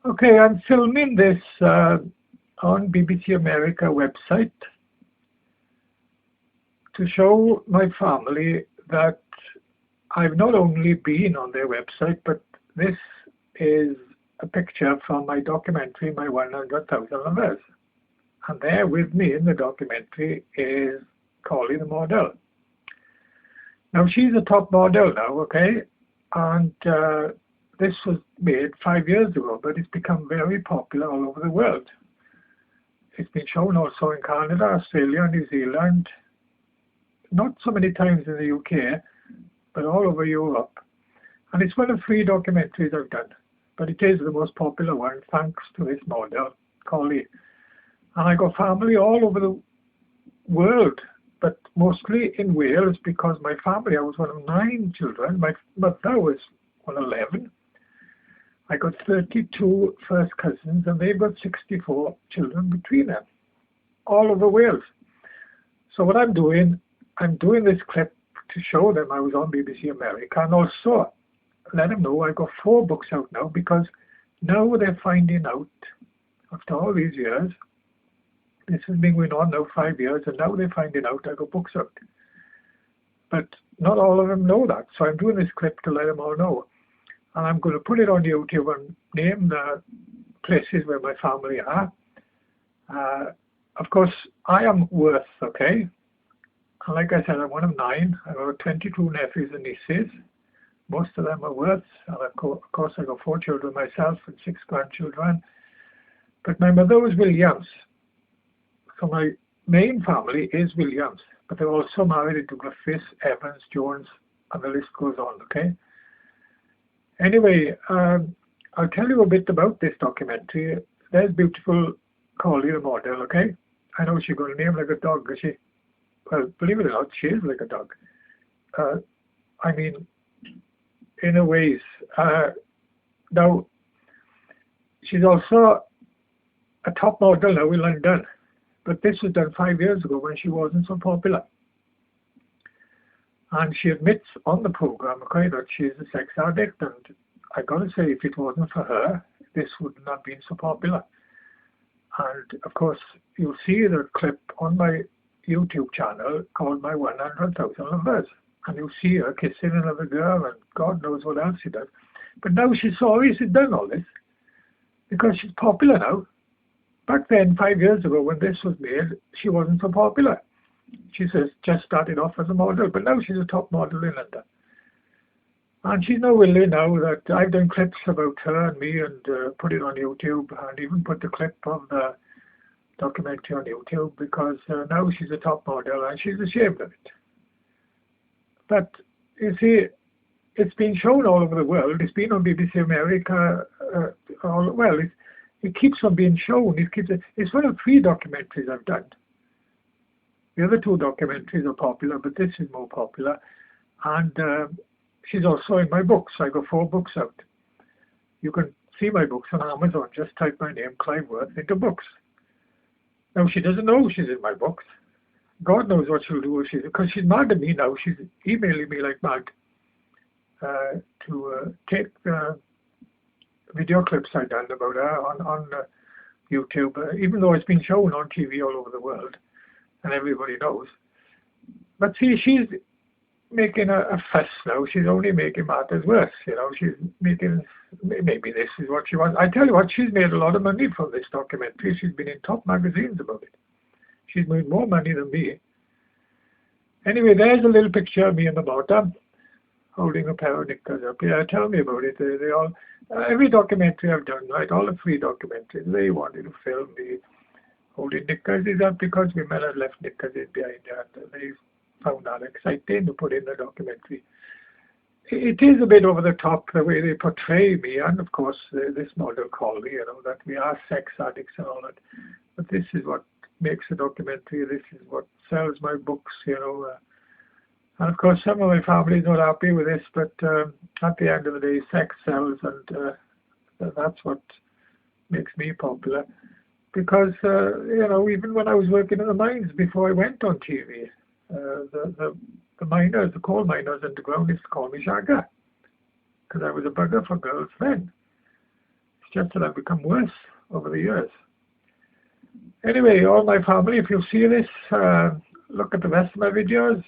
Okay, I'm filming this on BBC America website to show my family that I've not only been on their website, but this is a picture from my documentary, My 100,000 Lovers. And there with me in the documentary is Collie the model. Now she's a top model now, okay? And this was made 5 years ago, but it's become very popular all over the world. It's been shown also in Canada, Australia, New Zealand, not so many times in the UK, but all over Europe. And it's one of 3 documentaries I've done, but it is the most popular one thanks to this model, Collie. And I got family all over the world, but mostly in Wales because my family, I was one of 9 children. My mother was one of 11. I got 32 first cousins, and they've got 64 children between them, all over Wales. So what I'm doing this clip to show them I was on BBC America, and also let them know I got 4 books out now, because now they're finding out, after all these years, this has been going on now 5 years, and now they're finding out I got books out. But not all of them know that, so I'm doing this clip to let them all know. And I'm going to put it on YouTube and name the places where my family are. Of course, I am Worth, okay? And like I said, I'm one of 9. I've got 22 nephews and nieces. Most of them are Worths. And of course, I got 4 children myself and 6 grandchildren. But my mother was Williams. So my main family is Williams. But they're also married into Griffiths, Evans, Jones, and the list goes on, okay? Anyway, I'll tell you a bit about this documentary. There's beautiful Collie the model, okay? I know she's got a name like a dog, is she? Well, believe it or not, she is like a dog. I mean, in a ways. Now, she's also a top model now in London. But this was done 5 years ago when she wasn't so popular. And she admits on the program, okay, that she's a sex addict, and I gotta say, if it wasn't for her, this would not have been so popular. And of course, you'll see the clip on my YouTube channel called My 100,000 Lovers, and you'll see her kissing another girl, and God knows what else she does. But now she's sorry she's done all this, because she's popular now. Back then, 5 years ago, when this was made, she wasn't so popular. She says just started off as a model, but now she's a top model in London. And she's now willing now that I've done clips about her and me and put it on YouTube, and even put the clip of the documentary on YouTube, because now she's a top model and she's ashamed of it. But you see, it's been shown all over the world. It's been on BBC America. It keeps on being shown. It's one of 3 documentaries I've done. The other 2 documentaries are popular, but this is more popular. And she's also in my books. I got 4 books out. You can see my books on Amazon. Just type my name, Clive Worth, into books. Now, she doesn't know she's in my books. God knows what she'll do if because she's mad at me now. She's emailing me like mad to take video clips I've done about her on YouTube, even though it's been shown on TV all over the world. And everybody knows. But see, she's making a fuss now. She's only making matters worse. You know, she's making, maybe this is what she wants. I tell you what, she's made a lot of money from this documentary. She's been in top magazines about it. She's made more money than me. Anyway, there's a little picture of me in the bottom, holding a pair of knickers up. Yeah, tell me about it. They all, every documentary I've done, right, all the 3 documentaries, they wanted to film me holding knickers. Is that because women had left knickers in behind her, and they found that exciting to put in the documentary. It is a bit over the top the way they portray me, and of course this model Collie, you know, that we are sex addicts and all that. But this is what makes a documentary. This is what sells my books, you know. And of course some of my family is not happy with this, but at the end of the day, sex sells, and that's what makes me popular. Because, you know, even when I was working in the mines before I went on TV, the miners, the coal miners underground used to call me Shagger, because I was a bugger for girls then. It's just that I've become worse over the years. Anyway, all my family, if you see this, look at the rest of my videos.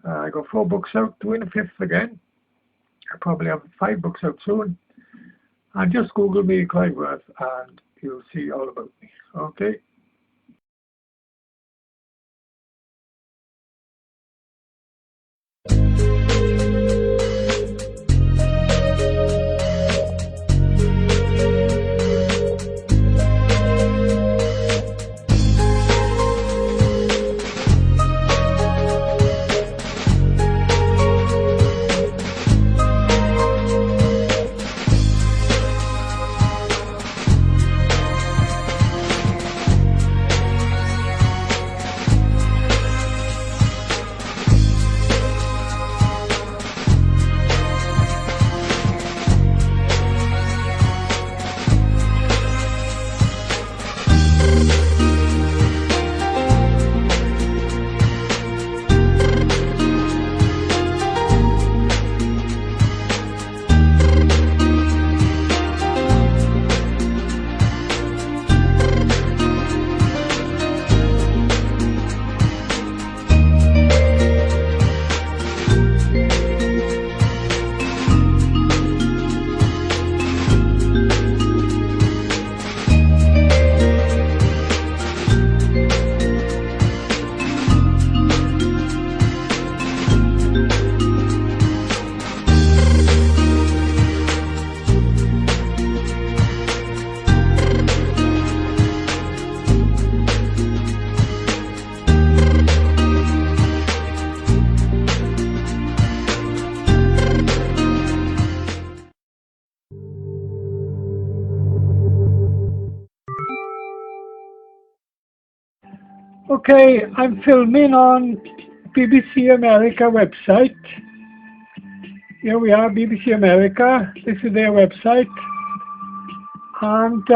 I got 4 books out, doing a 5th again. I probably have 5 books out soon. And just Google me, Clive, and you'll see all about me. Okay? Okay, I'm filming on BBC America website. Here we are, BBC America. This is their website. And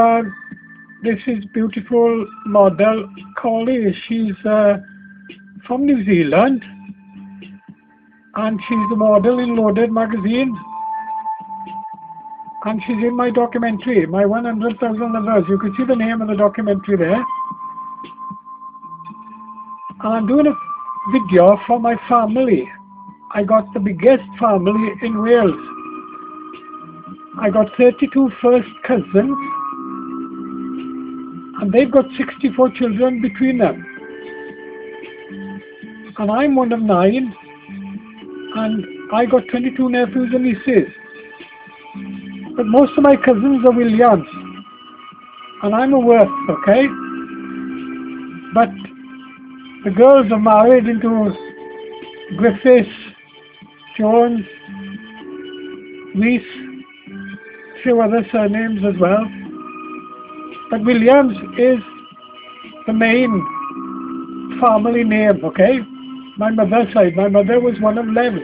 this is beautiful model Collie. She's from New Zealand. And she's a model in Loaded magazine. And she's in my documentary, my 100,000 Lovers. You can see the name of the documentary there. And I'm doing a video for my family. I got the biggest family in Wales. I got 32 first cousins, and they've got 64 children between them. And I'm one of 9, and I got 22 nephews and nieces. But most of my cousins are Williams, and I'm a Worth, okay? But the girls are married into Griffiths, Jones, Reese, a few other surnames as well. But Williams is the main family name, okay? My mother's side. My mother was one of 11.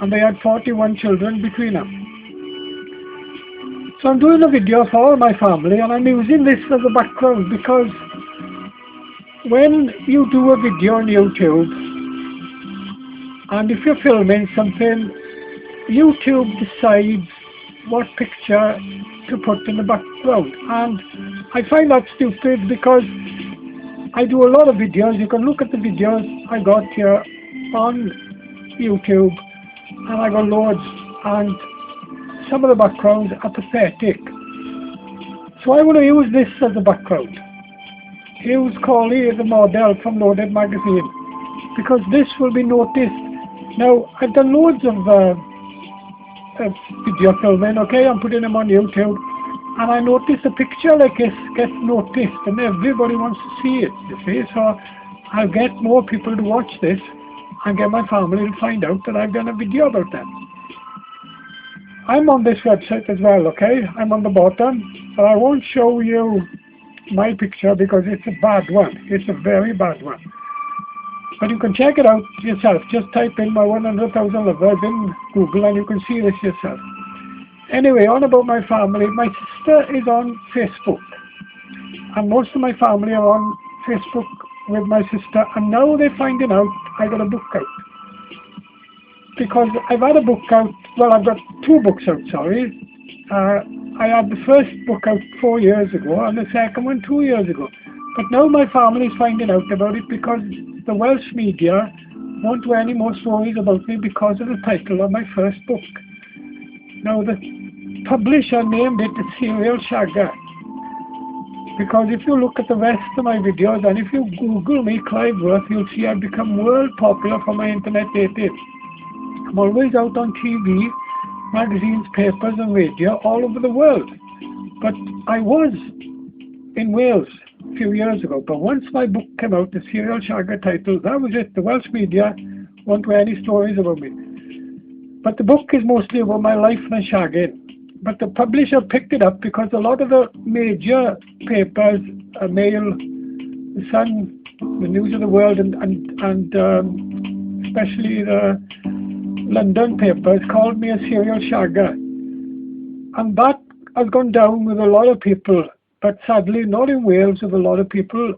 And they had 41 children between them. So I'm doing a video for all my family, and I'm using this as a background because when you do a video on YouTube, and if you're filming something, YouTube decides what picture to put in the background. And I find that stupid because I do a lot of videos. You can look at the videos I got here on YouTube, and I got loads, and some of the backgrounds are pathetic. So I want to use this as a background. Use Collie as a model from Loaded magazine, because this will be noticed. Now, I've done loads of video filming, okay? I'm putting them on YouTube, and I notice a picture like this gets noticed, and everybody wants to see it, you see? So I'll get more people to watch this, and get my family to find out that I've done a video about them. I'm on this website as well, okay? I'm on the bottom, but I won't show you my picture because it's a bad one. It's a very bad one. But you can check it out yourself. Just type in my 100,000 Lovers in Google and you can see this yourself. Anyway, on about my family. My sister is on Facebook. And most of my family are on Facebook with my sister. And now they're finding out I got a book out. Because I've had a book out. Well, I've got 2 books out, sorry. I had the first book out 4 years ago and the second one 2 years ago. But now my family is finding out about it because the Welsh media won't do any more stories about me because of the title of my first book. Now the publisher named it The Serial Shagger. Because if you look at the rest of my videos and if you Google me, Clive, you'll see I've become world popular for my internet dating. I'm always out on TV, magazines, papers and radio all over the world. But I was in Wales a few years ago. But once my book came out, the Serial Shagger title, that was it. The Welsh media won't do any stories about me. But the book is mostly about my life and shagging. But the publisher picked it up because a lot of the major papers, Mail, The Sun, the News of the World, and especially the London papers called me a serial shagger. And that has gone down with a lot of people, but sadly not in Wales with a lot of people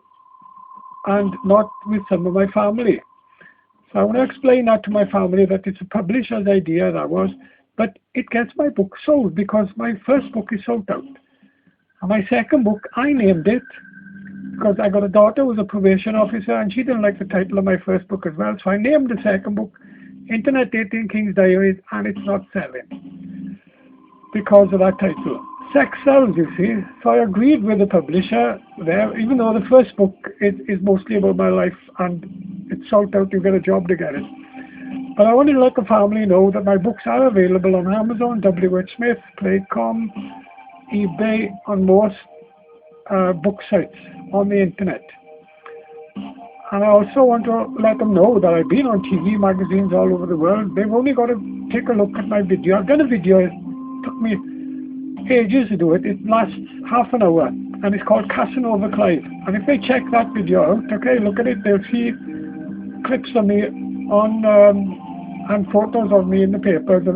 and not with some of my family. So I want to explain that to my family, that it's a publisher's idea, that was, but it gets my book sold because my first book is sold out. And my second book, I named it because I got a daughter who was a probation officer and she didn't like the title of my first book as well. So I named the second book Internet Dating King's Diaries, and it's not selling because of that title. Sex sells, you see. So I agreed with the publisher there, even though the first book is mostly about my life and it's sold out, you get a job to get it. But I wanted to let the family know that my books are available on Amazon, WH Smith, Playcom, eBay, on most book sites on the internet. And I also want to let them know that I've been on TV, magazines all over the world. They've only got to take a look at my video. I've done a video, it took me ages to do it. It lasts half an hour and it's called Casanova Clive. And if they check that video out, okay, look at it, they'll see clips of me on and photos of me in the papers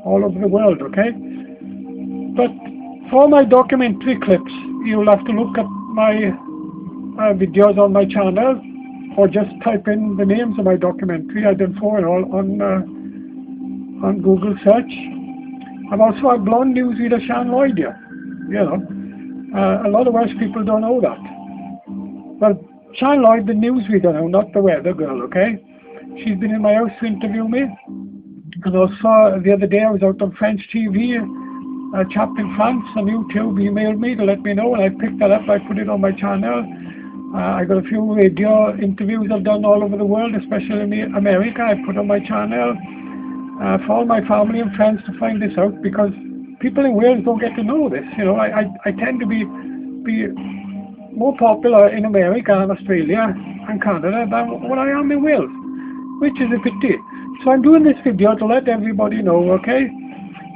all over the world, okay? But for my documentary clips, you'll have to look at my videos on my channel or just type in the names of my documentary. I've done 4 and all on Google search. I've also had blonde newsreader Shan Lloyd here. You know, a lot of Welsh people don't know that. Well, Shan Lloyd, the newsreader now, not the weather girl, okay? She's been in my house to interview me. And also, the other day I was out on French TV. A chap in France on YouTube emailed me to let me know, and I picked that up. I put it on my channel. I got a few radio interviews I've done all over the world, especially in America. I put on my channel for all my family and friends to find this out, because people in Wales don't get to know this. You know, I tend to be more popular in America and Australia and Canada than what I am in Wales, which is a pity. So I'm doing this video to let everybody know, okay?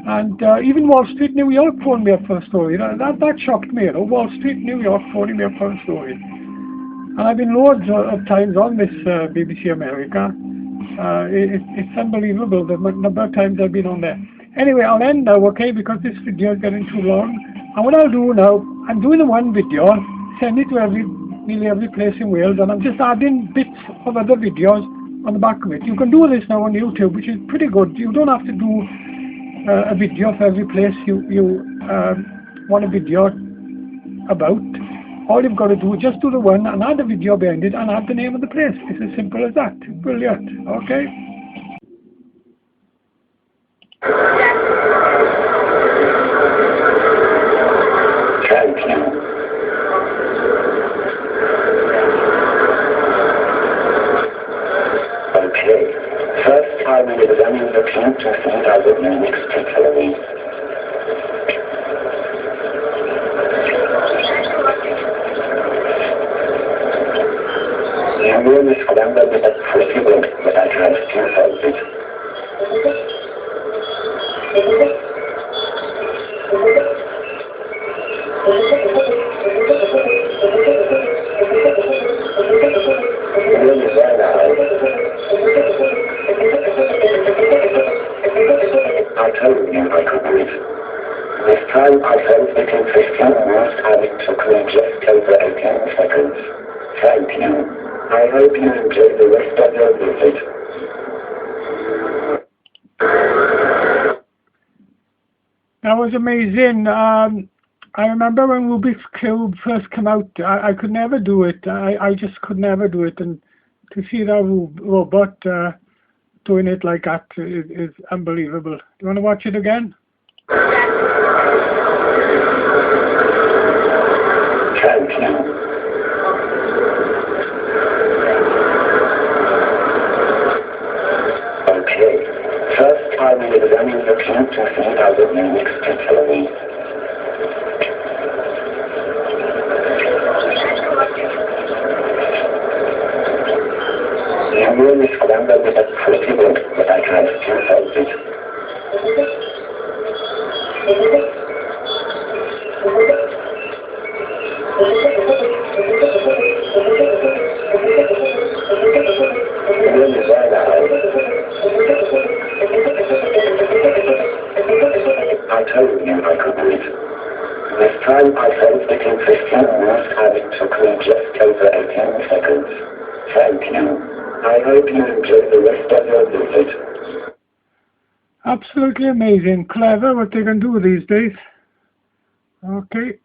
And even Wall Street, New York phoned me up for a story. That shocked me, you know. Wall Street, New York phoning me up for a story. And I've been loads of times on this BBC America. It's unbelievable the number of times I've been on there. Anyway, I'll end now, okay, because this video is getting too long. And what I'll do now, I'm doing the one video, send it to nearly every place in Wales, and I'm just adding bits of other videos on the back of it. You can do this now on YouTube, which is pretty good. You don't have to do a video for every place you want a video about. All you've got to do is just do the one and add a video behind it and add the name of the place. It's as simple as that. Brilliant. Okay. Thank you. Okay. First, I will examine the plant to see how the mimics particularly. You will scramble with a pretty book, but I tried to solve it. Really well now. I told you I could do it. This time I felt between 15 minutes and it took me just over 18 seconds. Thank you. I hope you enjoy the rest of your visit. That was was amazing. I remember when Rubik's Cube first came out, I could never do it. I just could never do it. And to see that robot doing it like that is unbelievable. Do you want to watch it again? Thank you. Okay. First, I will examine the cube to see how the Unix particularly. You will scramble with a pretty book, but I can't still solve it. Really there now. I told you I could do it. This time I solved it in 15 moves and it took me just over 18 seconds. Thank you. I hope you enjoy the rest of your visit. Absolutely amazing. Clever what they can do these days. Okay.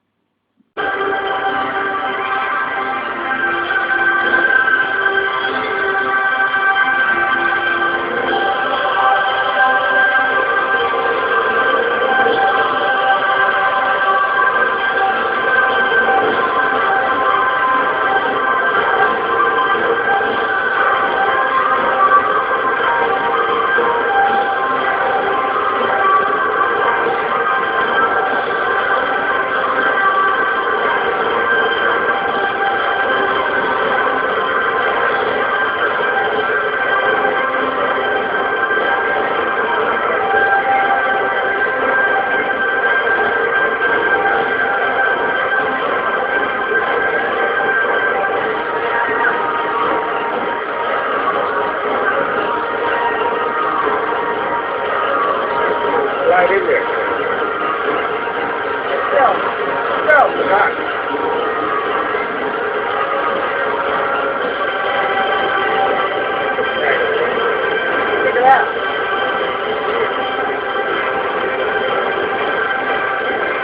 Right in there. Go, back. Check it out.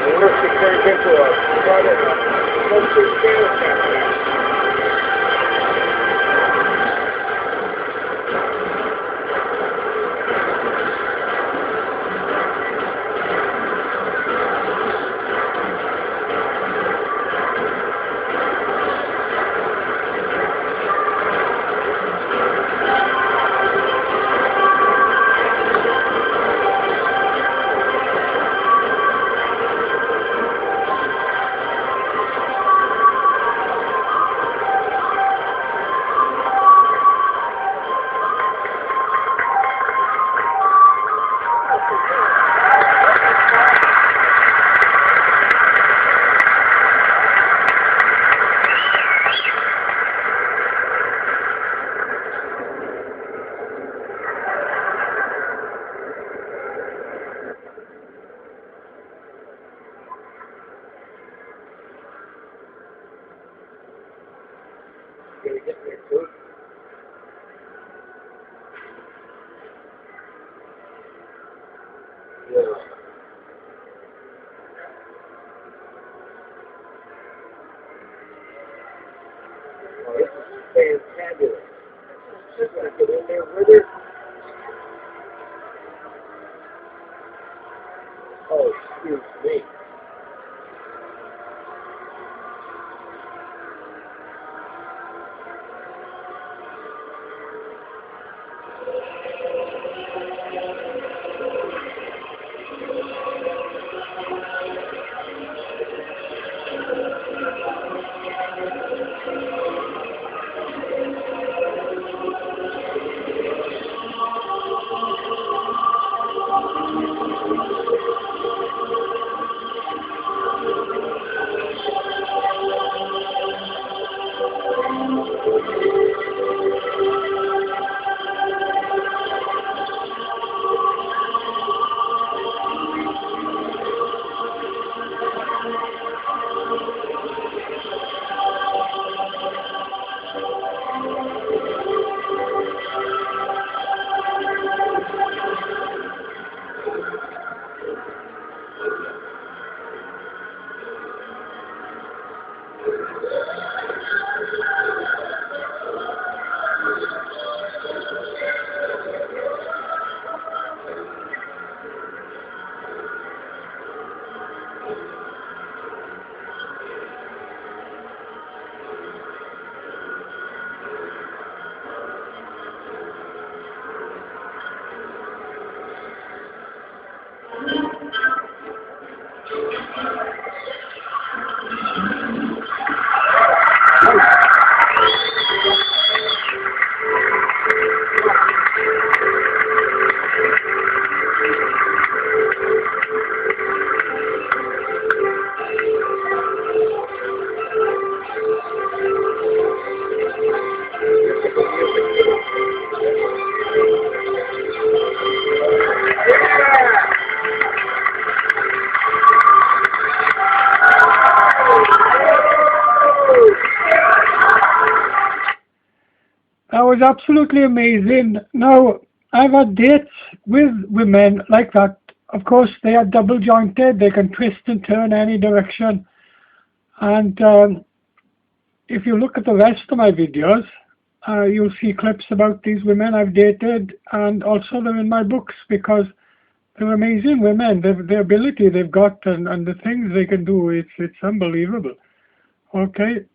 What if it turns into a fantabulous. Just want to get in there with her. Oh, excuse me. That was absolutely amazing. Now, I've had dates with women like that. Of course, they are double jointed. They can twist and turn any direction. And if you look at the rest of my videos, you'll see clips about these women I've dated, and also they're in my books because they're amazing women. The ability they've got and the things they can do, it's unbelievable. Okay,